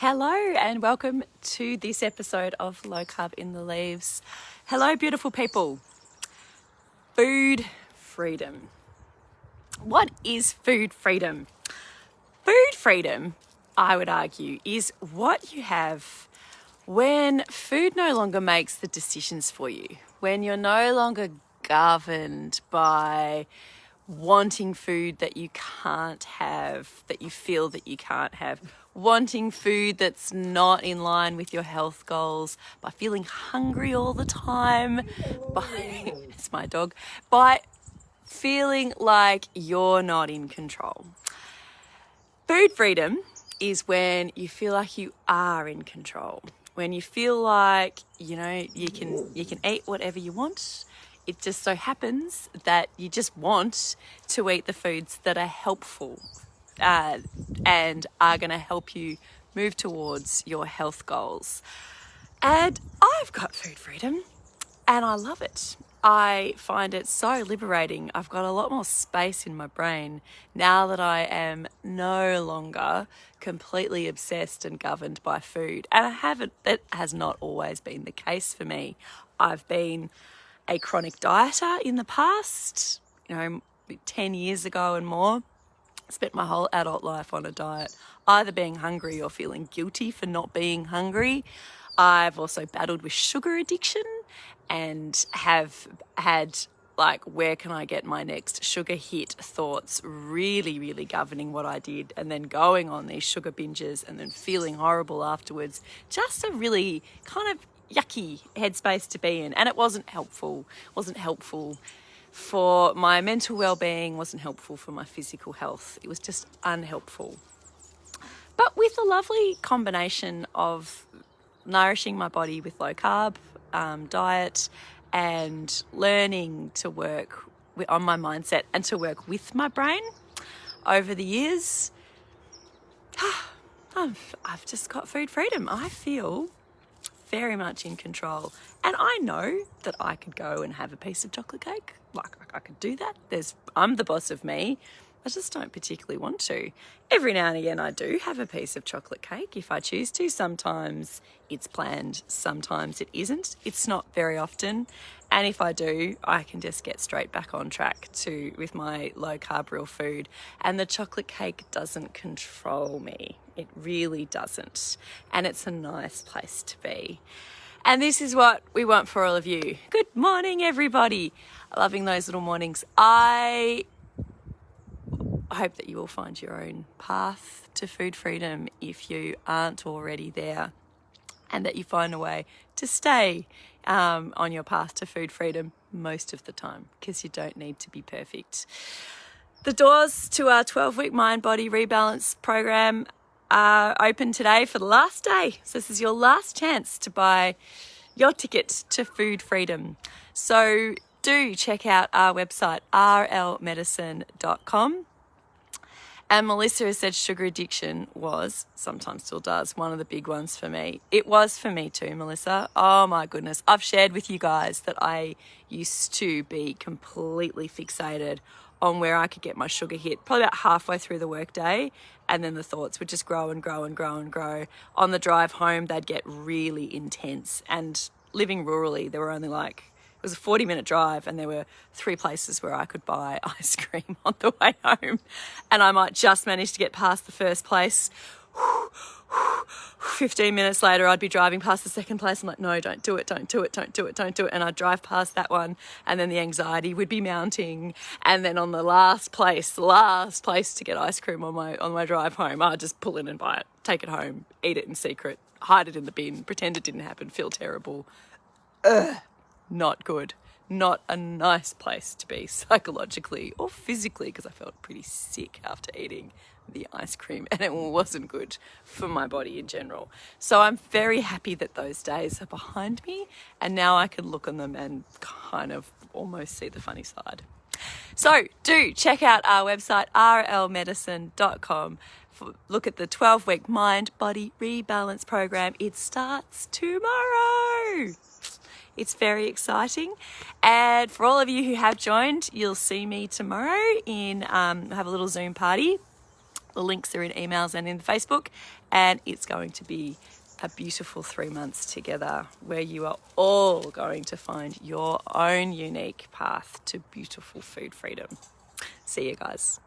Hello and welcome to this episode of Low Carb in the Leaves. Hello, beautiful people. Food freedom. What is food freedom? Food freedom, I would argue, is what you have when food no longer makes the decisions for you, when you're no longer governed by wanting food that you can't have, that you feel that you can't have, wanting food that's not in line with your health goals, by feeling hungry all the time, it's my dog, by feeling like you're not in control. Food freedom is when you feel like you are in control, when you feel like, you can eat whatever you want. It just so happens that you just want to eat the foods that are helpful and are going to help you move towards your health goals. And I've got food freedom and I love it. I find it so liberating. I've got a lot more space in my brain now that I am no longer completely obsessed and governed by food. And that has not always been the case for me. I've been a chronic dieter in the past, 10 years ago and more. Spent my whole adult life on a diet, either being hungry or feeling guilty for not being hungry. I've also battled with sugar addiction and have had where can I get my next sugar hit thoughts really, really governing what I did, and then going on these sugar binges and then feeling horrible afterwards. Just a really kind of yucky headspace to be in, and it wasn't helpful for my mental well-being, wasn't helpful for my physical health. It was just unhelpful. But with the lovely combination of nourishing my body with low carb diet and learning to work on my mindset and to work with my brain over the years, I've just got food freedom. I feel very much in control. And I know that I could go and have a piece of chocolate cake. I could do that. I'm the boss of me. I just don't particularly want to. Every now and again I do have a piece of chocolate cake if I choose to. Sometimes it's planned, sometimes it isn't. It's not very often. And if I do, I can just get straight back on track with my low carb real food. And the chocolate cake doesn't control me. It really doesn't. And it's a nice place to be. And this is what we want for all of you. Good morning, everybody. Loving those little mornings. I hope that you will find your own path to food freedom if you aren't already there, and that you find a way to stay on your path to food freedom most of the time, because you don't need to be perfect. The doors to our 12-week mind-body rebalance program are open today for the last day. So this is your last chance to buy your ticket to food freedom. So do check out our website, rlmedicine.com. And Melissa has said sugar addiction was, sometimes still does, one of the big ones for me. It was for me too, Melissa. Oh my goodness. I've shared with you guys that I used to be completely fixated on where I could get my sugar hit, probably about halfway through the workday, and then the thoughts would just grow and grow and grow and grow. On the drive home, they'd get really intense. And living rurally, there were only it was a 40-minute drive, and there were 3 places where I could buy ice cream on the way home. And I might just manage to get past the first place. 15 minutes later, I'd be driving past the second place. I'm like, no, don't do it, don't do it, don't do it, don't do it. And I'd drive past that one, and then the anxiety would be mounting. And then on the last place to get ice cream on my drive home, I'd just pull in and buy it, take it home, eat it in secret, hide it in the bin, pretend it didn't happen, feel terrible. Not good. Not a nice place to be psychologically or physically, because I felt pretty sick after eating the ice cream, and it wasn't good for my body in general. So I'm very happy that those days are behind me, and now I can look on them and kind of almost see the funny side. So do check out our website, rlmedicine.com. Look at the 12-week mind-body rebalance program. It starts tomorrow. It's very exciting. And for all of you who have joined, you'll see me tomorrow have a little Zoom party The links are in emails and in Facebook, and it's going to be a beautiful 3 months together where you are all going to find your own unique path to beautiful food freedom. See you guys.